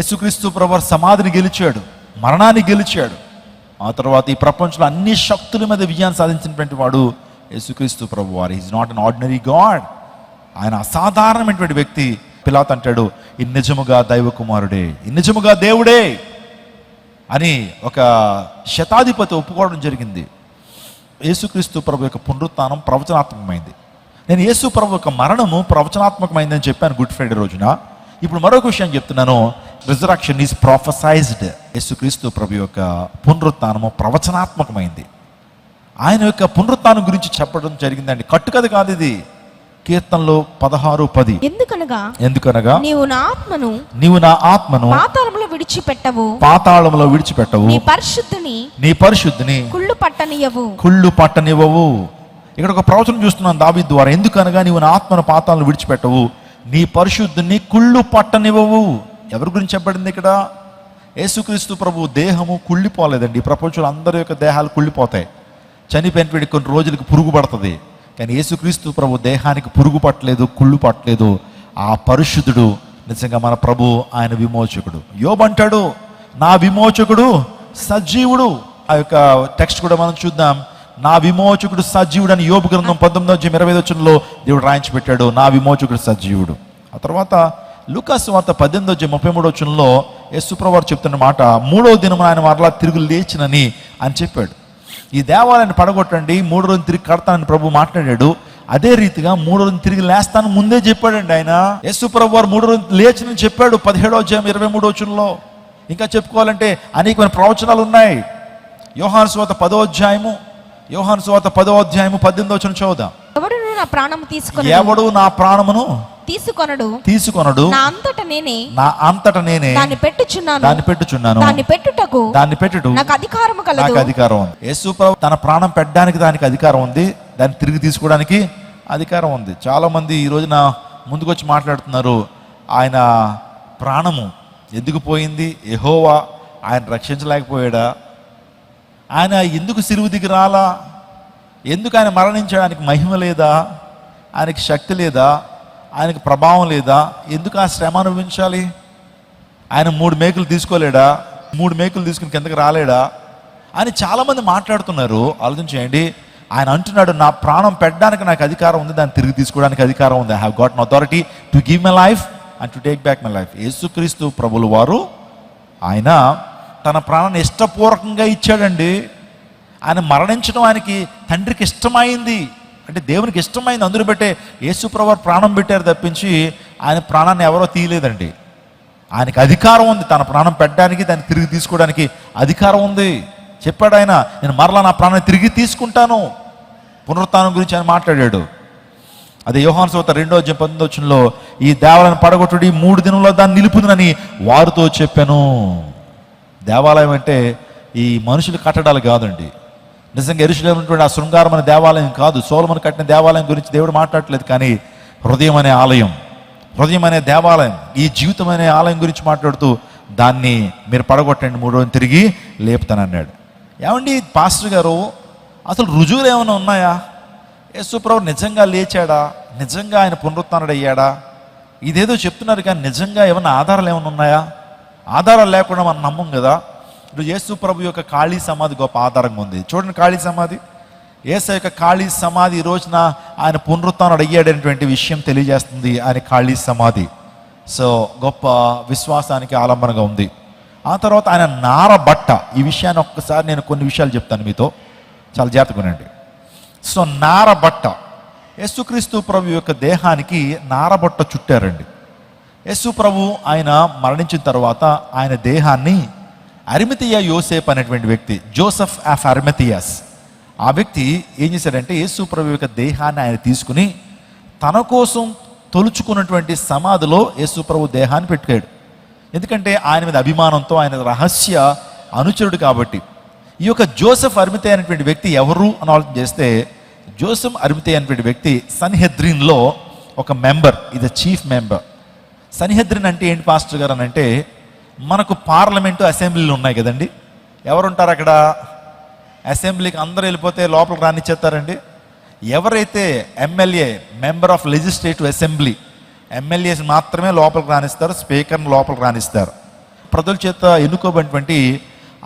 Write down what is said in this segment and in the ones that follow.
యేసుక్రీస్తు ప్రభువారు సమాధిని గెలిచాడు, మరణాన్ని గెలిచాడు. ఆ తర్వాత ఈ ప్రపంచంలో అన్ని శక్తుల మీద విజయాన్ని సాధించినటువంటి వాడు యేసుక్రీస్తు ప్రభువారు. Is not an ordinary God. ఆయన అసాధారణమైనటువంటి వ్యక్తి. పిలాతు అంటాడు, ఈ నిజముగా దైవ కుమారుడే, ఈ నిజముగా దేవుడే అని ఒక శతాధిపతి ఒప్పుకోవడం జరిగింది. యేసుక్రీస్తు ప్రభు యొక్క పునరుత్థానం ప్రవచనాత్మకమైంది. నేను యేసు ప్రభు యొక్క మరణము ప్రవచనాత్మకమైందని చెప్పాను గుడ్ ఫ్రైడే రోజున. ఇప్పుడు మరొక విషయం చెప్తున్నాను. Resurrection is prophesied. యేసుక్రీస్తు ప్రభు యొక్క పునరుత్థానము ప్రవచనాత్మకమైంది. ఆయన యొక్క పునరుత్థానం గురించి చెప్పడం జరిగిందండి. కట్టుకథ కాదు ఇది. కీర్తనలో 16:10 ఎందుకనగా నీవు నా ఆత్మను పాతాళంలో విడిచిపెట్టవు, నీ పరిశుద్ధిని కుళ్ళు పట్టనివ్వవు. ఇక్కడ ఒక ప్రవచనం చూస్తున్నాను దావీదు ద్వారా. ఎందుకనగా నీవు నా ఆత్మను పాతాళంలో విడిచిపెట్టవు, నీ పరిశుద్ధిని కుళ్ళు పట్టనివ్వవు. ఎవరి గురించి చెప్పబడింది ఇక్కడ? యేసుక్రీస్తు ప్రభు దేహము కుళ్ళిపోలేదండి. ఈ ప్రపంచంలో అందరి యొక్క దేహాలు కుళ్ళిపోతాయి, చనిపోయినటువంటి కొన్ని రోజులకు పురుగు పడుతుంది. కానీ యేసుక్రీస్తు ప్రభు దేహానికి పురుగు పట్టలేదు, కుళ్ళు పట్టలేదు. ఆ పరిశుద్ధుడు నిజంగా మన ప్రభు, ఆయన విమోచకుడు. యోబు అంటాడు, నా విమోచకుడు సజీవుడు. ఆ యొక్క టెక్స్ట్ కూడా మనం చూద్దాం. నా విమోచకుడు సజీవుడు అని యోబు గ్రంథం 19:25 దేవుడు రాయించి పెట్టాడు. నా విమోచకుడు సజీవుడు. ఆ తర్వాత లూకాసు వార్త 18:33 యేసు ప్రభువారు చెప్తున్న మాట, 3వ దినమున ఆయన మరలా తిరిగి లేచినని అని చెప్పాడు. ఈ దేవాలయాన్ని పడగొట్టండి, 3 రోజులు తిరిగి కడతానని ప్రభు మాట్లాడాడు. అదే రీతిగా 3 రోజులు తిరిగి లేస్తాను ముందే చెప్పాడండి ఆయన. యేసు ప్రభువారు 3 రోజులు లేచినని చెప్పాడు 17:23. ఇంకా చెప్పుకోవాలంటే అనేకమైన ప్రవచనాలు ఉన్నాయి. యోహాను సువార్త 10వ అధ్యాయము 18 చదువుదాం. ఎవడు నా ప్రాణమును తీసుకొనడు, నా అంతట నేనే దాన్ని పెట్టుచున్నాను, దాన్ని పెట్టుట నాకు అధికారం ఉంది. యేసు ప్రభు తన ప్రాణం పెట్టడానికి దానికి అధికారం ఉంది, దాన్ని తిరిగి తీసుకోవడానికి అధికారం ఉంది. చాలా మంది ఈ రోజున ముందుకొచ్చి మాట్లాడుతున్నారు, ఆయన ప్రాణము ఎందుకు పోయింది, యెహోవా ఆయన రక్షించలేకపోయాడా, ఆయన ఎందుకు సిలువ దిగి రాలా, ఎందుకు ఆయన మరణించడానికి మహిమ లేదా, ఆయనకి శక్తి లేదా, ఆయనకి ప్రభావం లేదా, ఎందుకు ఆ శ్రమ అనుభవించాలి, ఆయన 3 మేకులు తీసుకోలేడా, 3 మేకులు తీసుకుని కిందకి రాలేడా అని చాలామంది మాట్లాడుతున్నారు. ఆలోచించేయండి. ఆయన అంటున్నాడు, నా ప్రాణం పెట్టడానికి నాకు అధికారం ఉంది, దాన్ని తిరిగి తీసుకోవడానికి అధికారం ఉంది. I have got an authority to give my life and to take back my life. యేసుక్రీస్తు ప్రభులు వారు ఆయన తన ప్రాణాన్ని ఇష్టపూర్వకంగా ఇచ్చాడండి. ఆయన మరణించడం ఆయనకి తండ్రికి ఇష్టమైంది, అంటే దేవునికి ఇష్టమైంది. అందులో బట్టే యేసు ప్రభువారు ప్రాణం పెట్టారు తప్పించి ఆయన ప్రాణాన్ని ఎవరో తీయలేదండి. ఆయనకి అధికారం ఉంది, తన ప్రాణం పెట్టడానికి దాన్ని తిరిగి తీసుకోవడానికి అధికారం ఉంది. చెప్పాడు ఆయన, నేను మరలా నా ప్రాణాన్ని తిరిగి తీసుకుంటాను. పునరుత్థానం గురించి ఆయన మాట్లాడాడు. అదే యోహాను సువార్త 2:18 ఈ దేవాలయాన్ని పడగొట్టుడి, 3 దినంలో దాన్ని నిలుపుదునని వారితో చెప్పాను. దేవాలయం అంటే ఈ మనుషులు కట్టడాలు కాదండి. నిజంగా యెరూషలేములో ఉన్నటువంటి ఆ శృంగారం అనే దేవాలయం కాదు. సొలొమోను కట్టిన దేవాలయం గురించి దేవుడు మాట్లాడట్లేదు. కానీ హృదయం అనే ఆలయం, హృదయం అనే దేవాలయం, ఈ జీవితం అనే ఆలయం గురించి మాట్లాడుతూ దాన్ని మీరు పడగొట్టండి, 3 రోజులు తిరిగి లేపుతానన్నాడు. ఏమండి పాస్టర్ గారు, అసలు రుజువులు ఏమైనా ఉన్నాయా? యేసు ప్రభు నిజంగా లేచాడా, నిజంగా ఆయన పునరుత్థానుడు అయ్యాడా? ఇదేదో చెప్తున్నారు కానీ నిజంగా ఏమైనా ఆధారాలు ఏమైనా ఉన్నాయా? ఆధారాలు లేకుండా మనం నమ్మం కదా. ఇప్పుడు యేసు ప్రభు యొక్క ఖాళీ సమాధి గొప్ప ఆధారంగా ఉంది. చూడండి, ఖాళీ సమాధి, యేసు యొక్క ఖాళీ సమాధి ఈ రోజున ఆయన పునరుత్థానుడు అయ్యాడనేటువంటి విషయం తెలియజేస్తుంది ఆయన ఖాళీ సమాధి. సో గొప్ప విశ్వాసానికి ఆలంబనగా ఉంది. ఆ తర్వాత ఆయన నారబట్ట, ఈ విషయాన్ని ఒక్కసారి నేను కొన్ని విషయాలు చెప్తాను మీతో, చాలా జాగ్రత్తగా వినండి. సో నారబట్ట, యేసుక్రీస్తు ప్రభు యొక్క దేహానికి నారబట్ట చుట్టారండి. యేసు ప్రభు ఆయన మరణించిన తర్వాత ఆయన దేహాన్ని అరిమతియా యోసేపు అనేటువంటి వ్యక్తి, జోసెఫ్ ఆఫ్ అరిమతియాస్, ఆ వ్యక్తి ఏం చేశాడంటే యేసు ప్రభు యొక్క దేహాన్ని ఆయన తీసుకుని తన కోసం తొలుచుకున్నటువంటి సమాధిలో యేసు ప్రభు దేహాన్ని పెట్టుకాడు. ఎందుకంటే ఆయన మీద అభిమానంతో, ఆయన రహస్య అనుచరుడు కాబట్టి. ఈ యొక్క జోసెఫ్ అరిమతియా అనేటువంటి వ్యక్తి ఎవరు అని ఆలోచన చేస్తే, జోసెఫ్ అరిమతియా అనేటువంటి వ్యక్తి సన్హెద్రిన్లో ఒక మెంబర్, ఇది చీఫ్ మెంబర్. సన్హెద్రిన్ అంటే ఏంటి పాస్టర్ గారు అని అంటే, మనకు పార్లమెంటు అసెంబ్లీలు ఉన్నాయి కదండి. ఎవరుంటారు అక్కడ? అసెంబ్లీకి అందరూ వెళ్ళిపోతే లోపలికి రానిచ్చేస్తారండి. ఎవరైతే MLA, member of legislative assembly, MLAs మాత్రమే లోపలికి రానిస్తారు, స్పీకర్ని లోపలికి రానిస్తారు. ప్రజల చేత ఎన్నుకోబడినటువంటి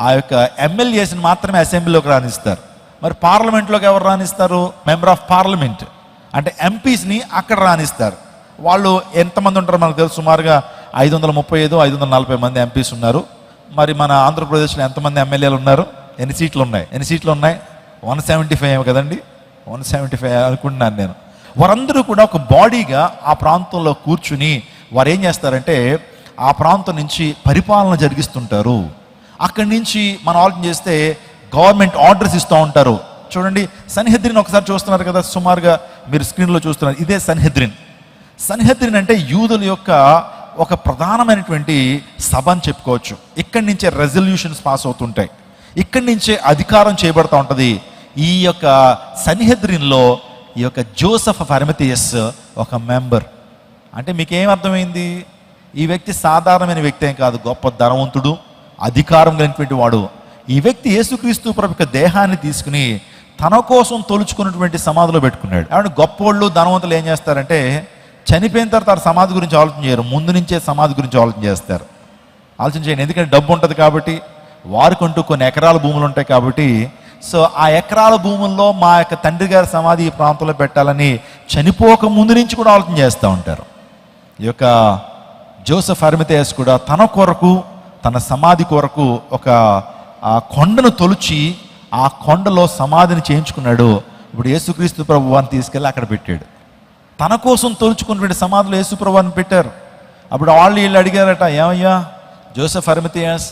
ఆ యొక్క ఎమ్మెల్యేస్ని మాత్రమే అసెంబ్లీలోకి రాణిస్తారు. మరి పార్లమెంట్లోకి ఎవరు రాణిస్తారు? మెంబర్ ఆఫ్ పార్లమెంట్ అంటే ఎంపీస్ని అక్కడ రాణిస్తారు. వాళ్ళు ఎంతమంది ఉంటారో మనకు తెలుసు, సుమారుగా 535 540 మంది ఎంపీస్ ఉన్నారు. మరి మన ఆంధ్రప్రదేశ్లో ఎంతమంది ఎమ్మెల్యేలు ఉన్నారు? ఎన్ని సీట్లు ఉన్నాయి? 175 కదండి, 175 అనుకుంటున్నాను నేను. వారందరూ కూడా ఒక బాడీగా ఆ ప్రాంతంలో కూర్చుని వారు ఏం చేస్తారంటే ఆ ప్రాంతం నుంచి పరిపాలన జరిగిస్తుంటారు. అక్కడి నుంచి మనం ఆలోచన చేస్తే గవర్నమెంట్ ఆర్డర్స్ ఇస్తూ ఉంటారు. చూడండి, సన్హెద్రిన్ ఒకసారి చూస్తున్నారు కదా, సుమారుగా మీరు స్క్రీన్లో చూస్తున్నారు. ఇదే సన్హెద్రిన్. సన్హెద్రిన్ అంటే యూదుల యొక్క ఒక ప్రధానమైనటువంటి సభ అని చెప్పుకోవచ్చు. ఇక్కడి నుంచే రెజల్యూషన్స్ పాస్ అవుతుంటాయి, ఇక్కడి నుంచే అధికారం చేయబడుతూ ఉంటుంది. ఈ యొక్క సన్హెద్రిన్లో ఈ యొక్క జోసెఫ్ ఆఫ్ అరిమథియస్ ఒక మెంబర్. అంటే మీకేం అర్థమైంది? ఈ వ్యక్తి సాధారణమైన వ్యక్తి ఏం కాదు, గొప్ప ధనవంతుడు, అధికారం కలిగినటువంటి వాడు. ఈ వ్యక్తి యేసుక్రీస్తు ప్రభు యొక్క దేహాన్ని తీసుకుని తన కోసం తొలుచుకున్నటువంటి సమాధిలో పెట్టుకున్నాడు. కాబట్టి గొప్పోళ్ళు ధనవంతులు ఏం చేస్తారంటే చనిపోయిన తర్వాత సమాధి గురించి ఆలోచన చేయరు, ముందు నుంచే సమాధి గురించి ఆలోచన చేస్తారు. ఆలోచన చేయండి, ఎందుకంటే డబ్బు ఉంటుంది కాబట్టి, వారికంటూ కొన్ని ఎకరాల భూములు ఉంటాయి కాబట్టి. సో ఆ ఎకరాల భూముల్లో మా యొక్క తండ్రి గారి సమాధి ఈ ప్రాంతంలో పెట్టాలని చనిపోక ముందు నుంచి కూడా ఆలోచన చేస్తూ ఉంటారు. ఈ యొక్క జోసెఫ్ అరిమథియస్ కూడా తన కొరకు, తన సమాధి కొరకు ఒక కొండను తొలిచి ఆ కొండలో సమాధిని చేయించుకున్నాడు. ఇప్పుడు యేసుక్రీస్తు ప్రభువాన్ని తీసుకెళ్ళి అక్కడ పెట్టాడు. తన కోసం తొలుచుకున్నటువంటి సమాధిలో యేసు ప్రభువాన్ని పెట్టారు. అప్పుడు వీళ్ళు అడిగారట, ఏమయ్యా జోసెఫ్ అరిమథియస్,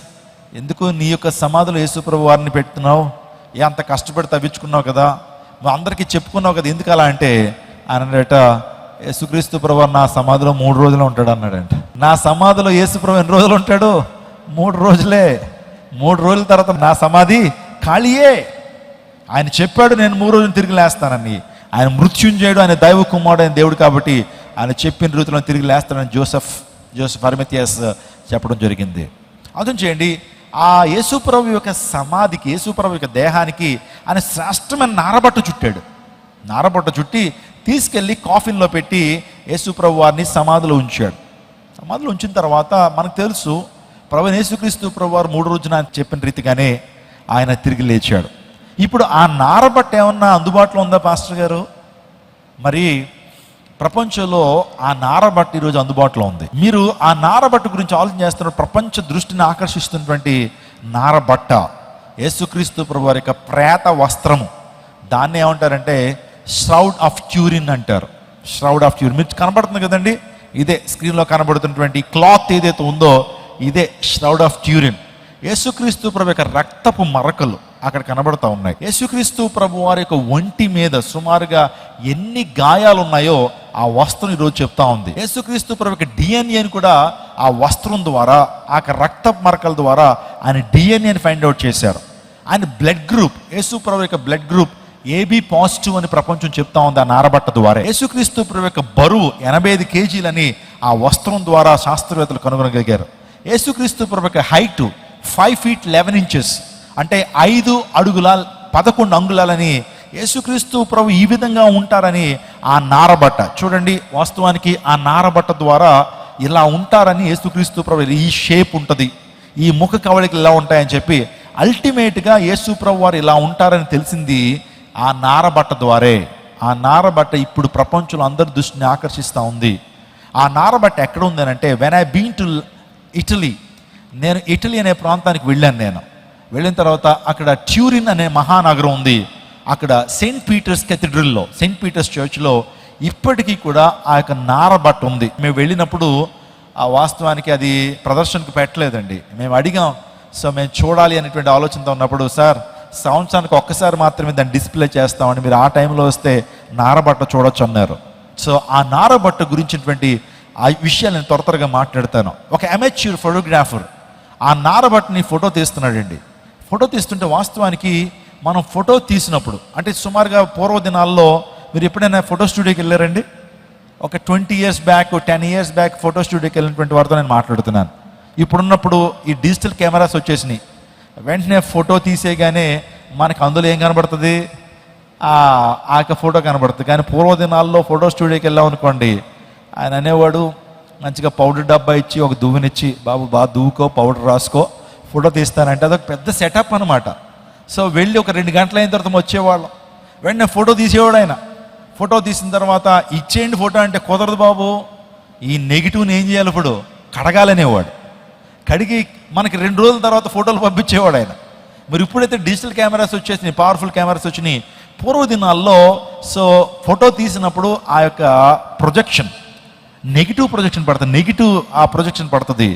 ఎందుకు నీ యొక్క సమాధిలో యేసు ప్రభువారిని పెడుతున్నావు? అంత కష్టపడి తవ్వించుకున్నావు కదా, నువ్వు అందరికీ చెప్పుకున్నావు కదా, ఎందుకు అలా అంటే ఆయన అన్నాడట, యేసుక్రీస్తు ప్రభువారు నా సమాధిలో 3 రోజులు ఉంటాడు అన్నాడంట. నా సమాధిలో యేసు ప్రభు ఎన్ని రోజులు ఉంటాడు? 3 రోజులే. 3 రోజుల తర్వాత నా సమాధి ఖాళీయే. ఆయన చెప్పాడు నేను 3 రోజులు తిరిగి లేస్తానని. ఆయన మృత్యుంజయుడు, ఆయన దైవ కుమారుడు, ఆయన దేవుడు కాబట్టి ఆయన చెప్పిన రీతిలో తిరిగి లేస్తానని జోసెఫ్ అరిమథియస్ చెప్పడం జరిగింది. అర్థం చేయండి, ఆ యేసుప్రభు యొక్క సమాధికి, యేసుప్రభు యొక్క దేహానికి ఆయన శ్రేష్టమైన నారబట్ట చుట్టాడు. నారబట్ట చుట్టి తీసుకెళ్ళి కాఫిన్లో పెట్టి యేసుప్రభు వారిని సమాధిలో ఉంచాడు. సమాధిలో ఉంచిన తర్వాత మనకు తెలుసు ప్రభు యేసుక్రీస్తు ప్రభు వారు 3 రోజున చెప్పిన రీతిగానే ఆయన తిరిగి లేచాడు. ఇప్పుడు ఆ నారబట్ట ఏమన్నా అందుబాటులో ఉందా పాస్టర్ గారు? మరి ప్రపంచంలో ఆ నారబట్ట ఈరోజు అందుబాటులో ఉంది. మీరు ఆ నారబట్ట గురించి ఆలోచన చేస్తున్న ప్రపంచ దృష్టిని ఆకర్షిస్తున్నటువంటి నారబట్ట యేసుక్రీస్తు ప్రభు వారి యొక్క ప్రేత వస్త్రము. దాన్ని ఏమంటారంటే ష్రౌడ్ ఆఫ్ ట్యూరిన్ అంటారు. ష్రౌడ్ ఆఫ్ ట్యూరిన్ మీకు కనబడుతుంది కదండి, ఇదే స్క్రీన్లో కనబడుతున్నటువంటి క్లాత్ ఏదైతే ఉందో ఇదే ష్రౌడ్ ఆఫ్ ట్యూరిన్. యేసుక్రీస్తు ప్రభు యొక్క రక్తపు మరకలు అక్కడ కనబడుతూ ఉన్నాయి. యేసుక్రీస్తు ప్రభు వారి యొక్క ఒంటి మీద సుమారుగా ఎన్ని గాయాలు ఉన్నాయో ఆ వస్త్రం ఈరోజు చెప్తా ఉంది. యేసుక్రీస్తు ప్రభు యొక్క డిఎన్ఏని కూడా ఆ వస్త్రం ద్వారా, ఆ రక్తపు మరకల ద్వారా ఆయన డిఎన్ఏని ఫైండ్ అవుట్ చేశారు. ఆయన బ్లడ్ గ్రూప్, యేసు ప్రభు యొక్క బ్లడ్ గ్రూప్ AB పాజిటివ్ అని ప్రపంచం చెప్తా ఉంది ఆ నారబట్ట ద్వారా. యేసుక్రీస్తు ప్రభు యొక్క బరువు 85 కేజీలని ఆ వస్త్రం ద్వారా శాస్త్రవేత్తలు కనుగొనగలిగారు. యేసుక్రీస్తు ప్రభు యొక్క హైట్ 5 feet 11 inches అంటే 5 అడుగుల 11 అంగుళాలని యేసుక్రీస్తు ప్రభు ఈ విధంగా ఉంటారని ఆ నారబట్ట చూడండి. వాస్తవానికి ఆ నారబట్ట ద్వారా ఇలా ఉంటారని యేసుక్రీస్తు ప్రభు ఈ షేప్ ఉంటుంది, ఈ ముఖ కవళికలు ఇలా ఉంటాయని చెప్పి అల్టిమేట్గా యేసు ప్రభు వారు ఇలా ఉంటారని తెలిసింది ఆ నారబట్ట ద్వారే. ఆ నారబట్ట ఇప్పుడు ప్రపంచంలో అందరి దృష్టిని ఆకర్షిస్తూ ఉంది. ఆ నారబట్ట ఎక్కడ ఉంది అంటే, when I been to Italy, నేను ఇటలీ అనే ప్రాంతానికి వెళ్ళాను. వెళ్ళిన తర్వాత అక్కడ ట్యూరిన్ అనే మహానగరం ఉంది. అక్కడ సెయింట్ పీటర్స్ కెథీడ్రల్లో, సెయింట్ పీటర్స్ చర్చ్లో ఇప్పటికీ కూడా ఆ యొక్క నారబట్ట ఉంది. మేము వెళ్ళినప్పుడు ఆ వాస్తవానికి అది ప్రదర్శనకు పెట్టలేదండి. మేము అడిగాం, సో మేము చూడాలి అనేటువంటి ఆలోచనతో ఉన్నప్పుడు, సార్ సంవత్సరానికి ఒక్కసారి మాత్రమే దాన్ని డిస్ప్లే చేస్తామని, మీరు ఆ టైంలో వస్తే నారబట్ట చూడొచ్చు అన్నారు. సో ఆ నారబట్ట గురించినటువంటి ఆ విషయాలు నేను త్వరగా మాట్లాడతాను. ఒక అమెచ్యూర్ ఫోటోగ్రాఫర్ ఆ నారబట్టని ఫోటో తీస్తున్నాడండి. ఫోటో తీస్తుంటే వాస్తవానికి మనం ఫోటో తీసినప్పుడు అంటే సుమారుగా పూర్వ దినాల్లో మీరు ఎప్పుడైనా ఫోటో స్టూడియోకి వెళ్ళారండి? ఒక 20 years back 10 years back photo స్టూడియోకి వెళ్ళినటువంటి వారితో నేను మాట్లాడుతున్నాను. ఇప్పుడున్నప్పుడు ఈ డిజిటల్ కెమెరాస్ వచ్చేసినాయి. వెంటనే ఫోటో తీసేగానే మనకు అందులో ఏం కనబడుతుంది? ఆ యొక్క ఫోటో కనబడుతుంది. కానీ పూర్వ దినాల్లో ఫోటో స్టూడియోకి వెళ్ళాం అనుకోండి, ఆయన అనేవాడు మంచిగా పౌడర్ డబ్బా ఇచ్చి ఒక దువ్వెనిచ్చి, బాబు బాగా దువ్వుకో, పౌడర్ రాసుకో, ఫోటో తీస్తానంటే అదొక పెద్ద సెటప్ అనమాట. సో వెళ్ళి ఒక 2 గంటలు అయిన తర్వాత వచ్చేవాళ్ళం. వెంటనే ఫోటో తీసేవాడు ఆయన. ఫోటో తీసిన తర్వాత ఇచ్చేయండి ఫోటో అంటే, కుదరదు బాబు, ఈ నెగిటివ్ని ఏం చేయాలి, ఇప్పుడు కడగాలనేవాడు. కడిగి మనకి 2 రోజుల తర్వాత ఫోటోలు పంపించేవాడు ఆయన. మరి ఇప్పుడైతే డిజిటల్ కెమెరాస్ వచ్చేసినాయి, పవర్ఫుల్ కెమెరాస్ వచ్చినాయి. పూర్వదినాల్లో సో ఫోటో తీసినప్పుడు ఆ యొక్క ప్రొజెక్షన్, నెగిటివ్ ప్రొజెక్షన్ పడుతుంది, నెగిటివ్ ఆ ప్రొజెక్షన్ పడుతుంది.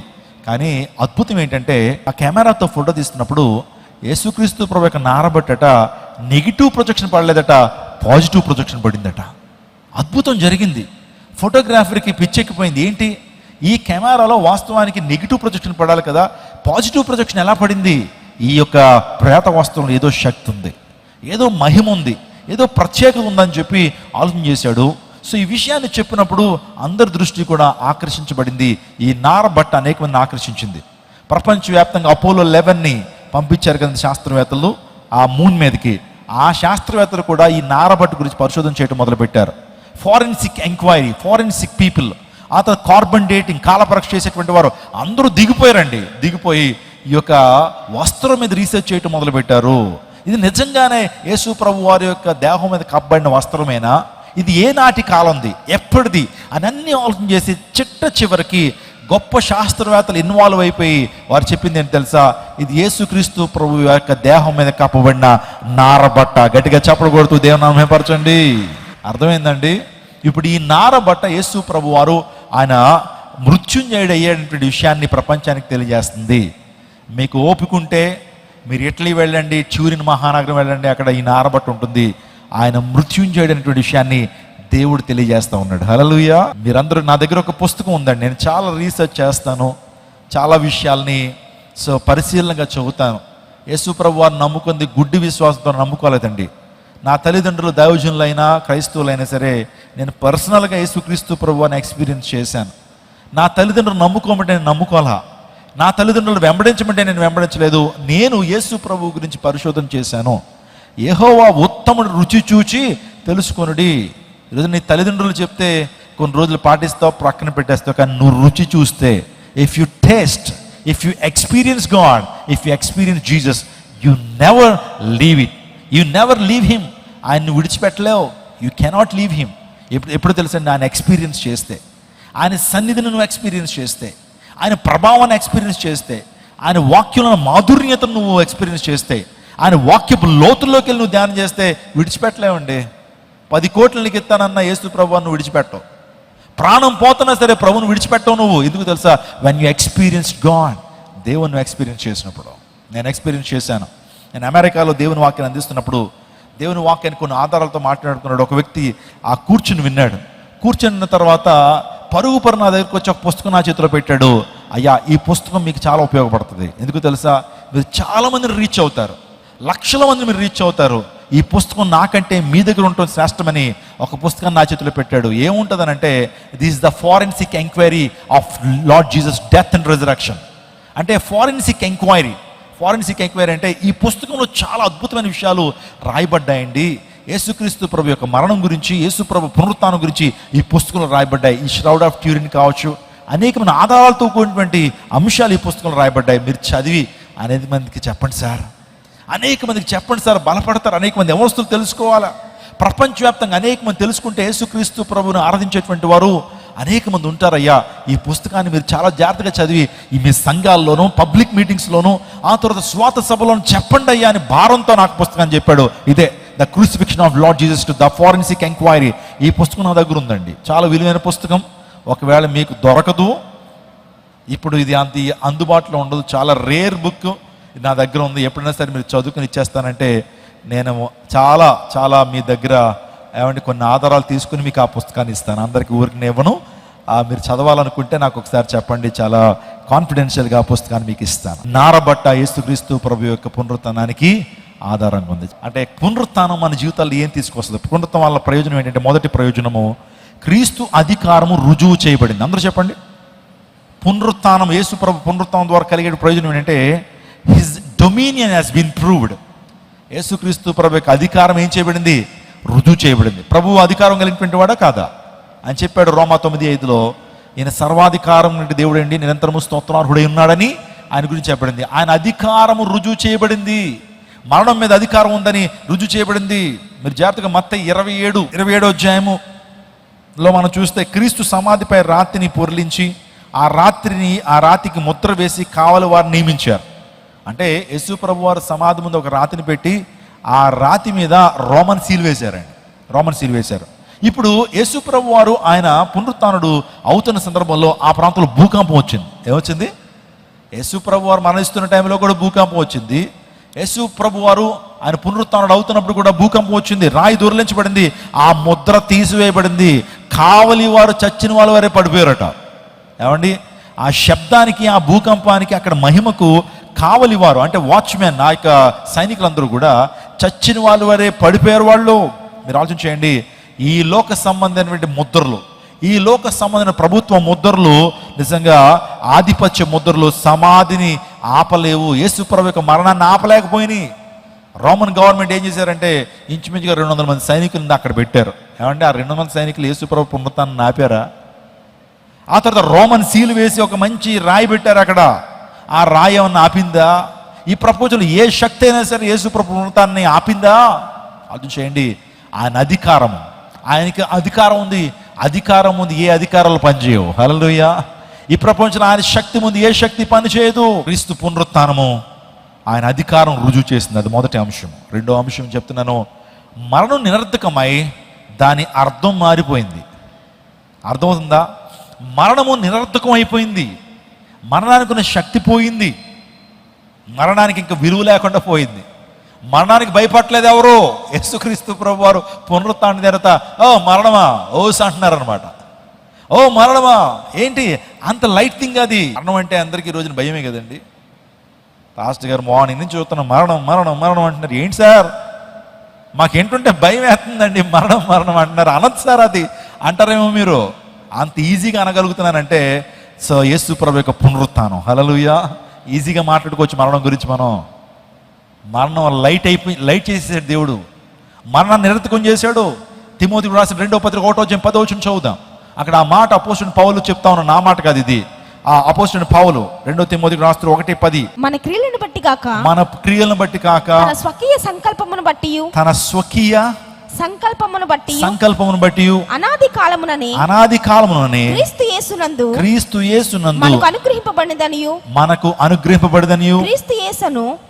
కానీ అద్భుతం ఏంటంటే, ఆ కెమెరాతో ఫోటో తీస్తున్నప్పుడు యేసుక్రీస్తు ప్రభు యొక్క నారబట్టట నెగిటివ్ ప్రొజెక్షన్ పడలేదట, పాజిటివ్ ప్రొజెక్షన్ పడిందట. అద్భుతం జరిగింది. ఫోటోగ్రాఫర్కి పిచ్చెక్కిపోయింది. ఏంటి, ఈ కెమెరాలో వాస్తవానికి నెగిటివ్ ప్రొజెక్షన్ పడాలి కదా, పాజిటివ్ ప్రొజెక్షన్ ఎలా పడింది? ఈ యొక్క ప్రేత వస్తువులో ఏదో శక్తి ఉంది, ఏదో మహిమ ఉంది, ఏదో ప్రత్యేకత ఉందని చెప్పి ఆలోచన చేశాడు. సో ఈ విషయాన్ని చెప్పినప్పుడు అందరి దృష్టి కూడా ఆకర్షించబడింది. ఈ నార బట్ట అనేక మందిని ఆకర్షించింది. ప్రపంచవ్యాప్తంగా అపోలో 11ని పంపించారు కదా శాస్త్రవేత్తలు ఆ మూన్ మీదకి. ఆ శాస్త్రవేత్తలు కూడా ఈ నారబట్టు గురించి పరిశోధన చేయడం మొదలుపెట్టారు. ఫారెన్సిక్ ఎంక్వైరీ, ఫారెన్సిక్ పీపుల్, ఆ తర్వాత కార్బన్ డేటింగ్, కాలపరీక్ష చేసేటువంటి వారు అందరూ దిగిపోయారండి. దిగిపోయి ఈ యొక్క వస్త్రం మీద రీసెర్చ్ చేయటం మొదలుపెట్టారు. ఇది నిజంగానే యేసు ప్రభు వారి యొక్క దేహం మీద కప్పబడిన వస్త్రమేనా, ఇది ఏ నాటి కాలంది, ఎప్పటిది అని అన్ని ఆలోచన చేసి చివరికి గొప్ప శాస్త్రవేత్తలు ఇన్వాల్వ్ అయిపోయి వారు చెప్పింది ఏంటి తెలుసా, ఇది యేసుక్రీస్తు ప్రభు యొక్క దేహం మీద కప్పబడిన నారబట్ట. గట్టిగా చప్పలు కొడుతూ దేవుని నామమున మహిమపరచండి. అర్థమైందండి? ఇప్పుడు ఈ నారబట్ట యేసు ప్రభు వారు ఆయన మృత్యుంజయుడు అయ్యేటువంటి విషయాన్ని ప్రపంచానికి తెలియజేస్తుంది. మీకు ఓపిక ఉంటే మీరు ఇటలీ వెళ్ళండి, ట్యూరిన్ మహానగరం వెళ్ళండి, అక్కడ ఈ నారబట్ట ఉంటుంది. ఆయన మృత్యుంజయుడు అనేటువంటి విషయాన్ని దేవుడు తెలియజేస్తూ ఉన్నాడు. హల్లెలూయా. మీరందరూ, నా దగ్గర ఒక పుస్తకం ఉందండి, నేను చాలా రీసెర్చ్ చేస్తాను, చాలా విషయాల్ని సో పరిశీలనగా చదువుతాను. యేసు ప్రభు వారిని నమ్ముకుంది గుడ్డి విశ్వాసంతో నమ్ముకోలేదండి. నా తల్లిదండ్రులు దైవజనులైనా క్రైస్తవులైనా సరే, నేను పర్సనల్గా యేసుక్రీస్తు ప్రభు వారిని ఎక్స్పీరియన్స్ చేశాను. నా తల్లిదండ్రులు నమ్ముకోమంటే నేను నమ్ముకోవాలా, నా తల్లిదండ్రులు వెంబడించమంటే నేను వెంబడించలేదు. నేను యేసు ప్రభు గురించి పరిశోధన చేశాను. యెహోవా ఉత్తముడు రుచి చూచి తెలుసుకొనుడి. ఈరోజు నీ తల్లిదండ్రులు చెప్తే కొన్ని రోజులు పాటిస్తావు, ప్రక్కన పెట్టేస్తావు. కానీ నువ్వు రుచి చూస్తే, if you taste, if you experience God, if you experience Jesus, you never leave it, you never leave him. ఆయన్ని విడిచిపెట్టలేవు, యు కెనాట్ లీవ్ హిమ్. ఎప్పుడు తెలుసండి, ఆయన ఎక్స్పీరియన్స్ చేస్తే, ఆయన సన్నిధిని నువ్వు ఎక్స్పీరియన్స్ చేస్తే, ఆయన ప్రభావాన్ని ఎక్స్పీరియన్స్ చేస్తే, ఆయన వాక్యంలో మాధుర్యతను నువ్వు ఎక్స్పీరియన్స్ చేస్తే, ఆయన వాక్యపు లోతుల్లోకి వెళ్ళి నువ్వు ధ్యానం చేస్తే విడిచిపెట్టలేవండి. 10 కోట్లు నీకు ఇస్తానన్న యేసు ప్రభువును విడిచిపెట్టవు. ప్రాణం పోతున్నా సరే ప్రభువును విడిచిపెట్టవు నువ్వు. ఎందుకు తెలుసా, వెన్ యూ ఎక్స్పీరియన్స్ గాడ్, దేవుని ఎక్స్పీరియన్స్ చేసినప్పుడు. నేను ఎక్స్పీరియన్స్ చేశాను. నేను అమెరికాలో దేవుని వాక్యాన్ని అందిస్తున్నప్పుడు దేవుని వాక్యాన్ని కొన్ని ఆధారాలతో మాట్లాడుతున్నాడు. ఒక వ్యక్తి ఆ కూర్చుని విన్నాడు. కూర్చున్న తర్వాత పరుగు నా దగ్గరికి వచ్చి ఒక పుస్తకం నా చేతిలో పెట్టాడు. అయ్యా, ఈ పుస్తకం మీకు చాలా ఉపయోగపడుతుంది. ఎందుకు తెలుసా, మీరు చాలా మందిని రీచ్ అవుతారు, లక్షల మందిని మీరు రీచ్ అవుతారు. ఈ పుస్తకం నాకంటే మీ దగ్గర ఉంటుంది శ్రేష్టమని ఒక పుస్తకాన్ని నా చేతిలో పెట్టాడు. ఏముంటుందనంటే, this is the forensic enquiry of Lord Jesus death and resurrection. అంటే ఫారెన్సిక్ ఎంక్వైరీ అంటే ఈ పుస్తకంలో చాలా అద్భుతమైన విషయాలు రాయబడ్డాయండి. యేసుక్రీస్తు ప్రభు యొక్క మరణం గురించి, యేసు ప్రభు పునరుత్థానం గురించి ఈ పుస్తకంలో రాయబడ్డాయి. ఈ ష్రౌడ్ ఆఫ్ ట్యూరిన్ కావచ్చు, అనేకమైన ఆధారాలతో కూడినటువంటి అంశాలు ఈ పుస్తకంలో రాయబడ్డాయి. మీరు చదివి అనేక మందికి చెప్పండి సార్, అనేక మందికి చెప్పండి సార్, బలపడతారు. అనేక మంది యవనస్తులు తెలుసుకోవాలా. ప్రపంచవ్యాప్తంగా అనేక మంది తెలుసుకుంటే యేసుక్రీస్తు ప్రభువును ఆరాధించేటువంటి వారు అనేక మంది ఉంటారయ్యా. ఈ పుస్తకాన్ని మీరు చాలా జాగ్రత్తగా చదివి ఈ మీ సంఘాల్లోనూ, పబ్లిక్ మీటింగ్స్లోనూ, ఆ తర్వాత స్వాత సభలోనూ చెప్పండి అయ్యా అని భారంతో నాకు పుస్తకాన్ని చెప్పాడు. ఇదే the crucifixion of Lord Jesus to the forensic enquiry. ఈ పుస్తకం నా దగ్గర ఉందండి. చాలా విలువైన పుస్తకం. ఒకవేళ మీకు దొరకదు, ఇప్పుడు ఇది అంత అందుబాటులో ఉండదు, చాలా రేర్ బుక్. నా దగ్గర ఉంది. ఎప్పుడైనా సరే మీరు చదువుకుని ఇచ్చేస్తానంటే నేను చాలా మీ దగ్గర ఏమంటే కొన్ని ఆధారాలు తీసుకుని మీకు ఆ పుస్తకాన్ని ఇస్తాను. అందరికీ ఊరికి ఇవ్వను. మీరు చదవాలనుకుంటే నాకు ఒకసారి చెప్పండి, చాలా కాన్ఫిడెన్షియల్గా ఆ పుస్తకాన్ని మీకు ఇస్తాను. నారబట్ట యేసుక్రీస్తు ప్రభు యొక్క పునరుత్థానానికి ఆధారంగా ఉంది. అంటే పునరుత్థానం మన జీవితాల్లో ఏం తీసుకొస్తుంది? పునరుత్థానం వల్ల ప్రయోజనం ఏంటంటే, మొదటి ప్రయోజనము, క్రీస్తు అధికారము రుజువు చేయబడింది. అందరూ చెప్పండి. పునరుత్థానం, యేసు ప్రభు పునరుత్థానం ద్వారా కలిగే ప్రయోజనం ఏంటంటే, his dominion has been proved. యేసుక్రీస్తు ప్రభు యొక్క అధికారం ఏం చేయబడింది? రుజువు చేయబడింది. ప్రభువు అధికారం కలిగినటువంటి వాడా కాదా అని చెప్పాడు రోమా 9:5. ఈయన సర్వాధికారం నుండి దేవుడు అండి, నిరంతరము స్తోత్రార్హుడై ఉన్నాడని ఆయన గురించి చెప్పబడింది. ఆయన అధికారము రుజువు చేయబడింది, మరణం మీద అధికారం ఉందని రుజువు చేయబడింది. మీరు జాగ్రత్తగా మత్తయి 27 అధ్యాయములో మనం చూస్తే, క్రీస్తు సమాధిపై రాతిని పొర్లించి ఆ రాతికి ముద్ర వేసి కావలి వారిని నియమించారు. అంటే యేసు ప్రభు వారు సమాధి ముందు ఒక రాతిని పెట్టి ఆ రాతి మీద రోమన్ సీల్ వేశారు. ఇప్పుడు యేసు ప్రభు వారు ఆయన పునరుత్థానుడు అవుతున్న సందర్భంలో ఆ ప్రాంతంలో భూకంపం వచ్చింది. ఏమొచ్చింది? యేసు ప్రభు వారు మరణిస్తున్న టైంలో కూడా భూకంపం వచ్చింది. యేసు ప్రభు వారు ఆయన పునరుత్థానుడు అవుతున్నప్పుడు కూడా భూకంపం వచ్చింది. రాయి దొర్లించబడింది, ఆ ముద్ర తీసివేయబడింది. కావలి వారు చచ్చిన వాళ్ళ వారే పడిపోయారట. ఏమండి, ఆ శబ్దానికి, ఆ భూకంపానికి, అక్కడ మహిమకు కావలి వారు అంటే వాచ్మెన్, ఆ యొక్క సైనికులందరూ కూడా చచ్చిన వాళ్ళు వారే పడిపోయారు వాళ్ళు. మీరు ఆలోచన చేయండి, ఈ లోక సంబంధమైనటువంటి ముద్రలు, ఈ లోక సంబంధమైన ప్రభుత్వ ముద్రలు, నిజంగా ఆధిపత్య ముద్రలు సమాధిని ఆపలేవు. యేసు ప్రభు యొక్క మరణాన్ని ఆపలేకపోయినాయి. రోమన్ గవర్నమెంట్ ఏం చేశారంటే ఇంచుమించుగా 200 మంది సైనికులను అక్కడ పెట్టారు. ఏమంటే ఆ 200 మంది సైనికులు యేసు ప్రభు పునరుత్థానాన్ని ఆపారా? ఆ తర్వాత రోమన్ సీలు వేసి ఒక మంచి రాయి పెట్టారు అక్కడ. ఆ రాయి ఏమన్నా ఆపిందా? ఈ ప్రపంచంలో ఏ శక్తి అయినా సరే యేసు ప్రభు పునరుత్థానాన్ని ఆపిందా? ఆలోచన చేయండి. ఆయన అధికారము, ఆయనకి అధికారం ఉంది. ఏ అధికారాలు పనిచేయవు. హల్లెలూయా. ఈ ప్రపంచంలో ఆయన శక్తి ముందు ఏ శక్తి పనిచేయదు. క్రీస్తు పునరుత్థానము ఆయన అధికారం రుజువు చేసింది. అది మొదటి అంశం. రెండో అంశం చెప్తున్నాను, మరణం నిరర్ధకమై దాని అర్థం మారిపోయింది. అర్థమవుతుందా? మరణము నిరర్ధకం అయిపోయింది. మరణానికి ఉన్న శక్తి పోయింది. మరణానికి ఇంకా విలువ లేకుండా పోయింది. మరణానికి భయపడలేదు ఎవరు? యేసుక్రీస్తు ప్రభు వారు పునరుత్థానం తర్వాత ఓ మరణమా ఓస్ అంటున్నారు అనమాట. ఓ మరణమా ఏంటి అంత లైట్ థింగ్ అది? మరణం అంటే అందరికీ ఈ రోజున భయమే కదండి. పాస్టర్ గారు మార్నింగ్ నుంచి చూస్తున్న మరణం అంటున్నారు. ఏంటి సార్, మాకేంటుంటే భయం వేస్తుందండి, మరణం అంటున్నారు. అనొద్దు సార్ అది అంటారేమో మీరు. అంత ఈజీగా అనగలుగుతున్నానంటే సో యేసు ప్రభు యొక్క పునరుత్థానం. హల్లెలూయా. ఈజీగా మాట్లాడుకోవచ్చు మరణం గురించి. మరణం లైట్ చేసేసాడు దేవుడు. మరణాన్ని నిరర్థకం చేశాడు. తిమోతికి రాసిన 2వ పత్రిక 1వ అధ్యాయం 10వ వచనం చదువుదాం. అక్కడ ఆ మాట అపోస్తలుడైన పౌలు చెప్తా ఉన్నాడు. నా మాట కాదు ఇది. ఆ అపోస్తలుడైన పౌలు 2వ తిమోతికి రాస్తున్న 1:10, మన క్రియలను బట్టి కాక తన స్వకీయ సంకల్పమును బట్టి అనాది కాలముననే క్రీస్తు యేసునందు మనకు అనుగ్రహింపబడినదనియు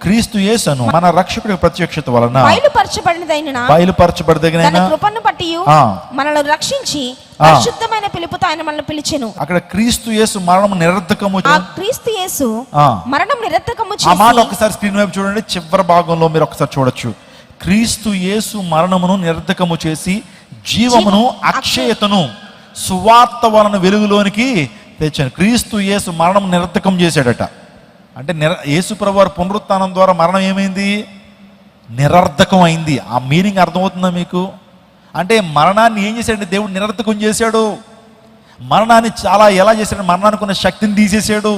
క్రీస్తు యేసును మన రక్షకుడి ప్రత్యక్షత వలన బయలుపరచబడిన కృపను బట్టి మనల్ని రక్షించి పరిశుద్ధమైన పిలుపుతో ఆయన మనల్ని పిలిచెను. అక్కడ క్రీస్తు యేసు మరణం నిరర్థకము, క్రీస్తు యేసు మరణం నిరర్థకము చేసి, ఆ మాట ఒకసారి స్క్రీన్ వైపు చూడండి. చివరి భాగంలో మీరు ఒకసారి చూడొచ్చు. క్రీస్తు యేసు మరణమును నిరర్థకము చేసి జీవమును అక్షయతను సువార్త వలన వెలుగులోనికి తెచ్చాను. క్రీస్తు యేసు మరణం నిరర్థకం చేశాడట. అంటే యేసు ప్రభువారి పునరుత్థానం ద్వారా మరణం ఏమైంది? నిరర్థకం అయింది. ఆ మీనింగ్ అర్థమవుతుందా మీకు? అంటే మరణాన్ని ఏం చేశాడంటే దేవుడు నిరర్థకం చేశాడు. మరణాన్ని ఎలా చేశాడు? మరణానికి ఉన్న శక్తిని తీసేశాడు.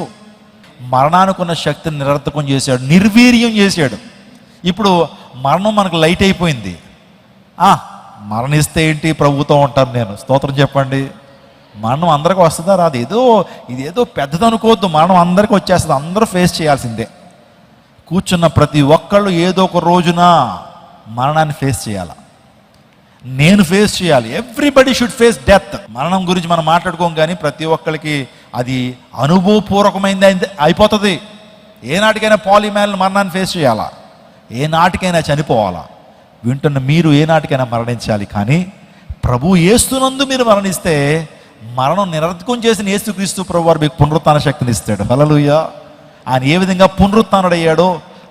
మరణానికి ఉన్న శక్తిని నిరర్థకం చేశాడు, నిర్వీర్యం చేశాడు. ఇప్పుడు మరణం మనకు లైట్ అయిపోయింది. మరణిస్తే ఏంటి, ప్రభుతో ఉంటాను నేను. స్తోత్రం చెప్పండి. మరణం అందరికీ వస్తుందా రాదు? ఇదేదో పెద్దది అనుకోవద్దు. మరణం అందరికీ వచ్చేస్తుంది. అందరూ ఫేస్ చేయాల్సిందే. కూర్చున్న ప్రతి ఒక్కళ్ళు ఏదో ఒక రోజున మరణాన్ని ఫేస్ చేయాలి. నేను ఫేస్ చేయాలి. Everybody should face death. మరణం గురించి మనం మాట్లాడుకోం, కానీ ప్రతి ఒక్కరికి అది అనుభవపూర్వకమైంది అయిపోతుంది. ఏనాటికైనా పాలిమాల్ మరణాన్ని ఫేస్ చేయాలా? ఏ నాటికైనా చనిపోవాలా? వింటున్న మీరు ఏ నాటికైనా మరణించాలి. కానీ ప్రభు యేసునందు మీరు మరణిస్తే మరణం నిరర్థకం చేసిన యేసుక్రీస్తు ప్రభు వారు మీకు పునరుత్థాన శక్తిని ఇస్తాడు. హల్లెలూయా. ఆయన ఏ విధంగా పునరుత్థానుడయ్యాడో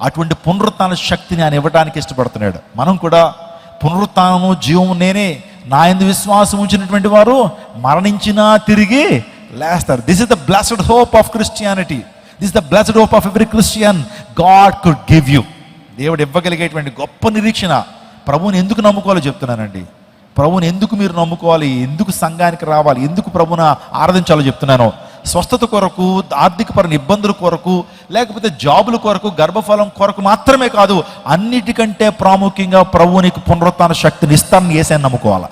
అటువంటి పునరుత్థాన శక్తిని ఆయన ఇవ్వడానికి ఇష్టపడుతున్నాడు. మనం కూడా పునరుత్థానము జీవము నేనే, నా యందు విశ్వాసం ఉంచినటువంటి వారు మరణించినా తిరిగి లేస్తారు. This is the blessed hope of Christianity. This is the blessed hope of every Christian God could give you. దేవుడు ఇవ్వగలిగేటువంటి గొప్ప నిరీక్షణ. ప్రభువుని ఎందుకు నమ్ముకోవాలో చెప్తున్నానండి. ప్రభువుని ఎందుకు మీరు నమ్ముకోవాలి, ఎందుకు సంఘానికి రావాలి, ఎందుకు ప్రభువుని ఆరాధించాలో చెప్తున్నాను. స్వస్థత కొరకు, ఆర్థికపరమైన ఇబ్బందుల కొరకు, లేకపోతే జాబుల కొరకు, గర్భఫలం కొరకు మాత్రమే కాదు, అన్నిటికంటే ప్రాముఖ్యంగా ప్రభువునికి పునరుత్థాన శక్తిని ఇస్తానని యేసయ్యను నమ్ముకోవాలి.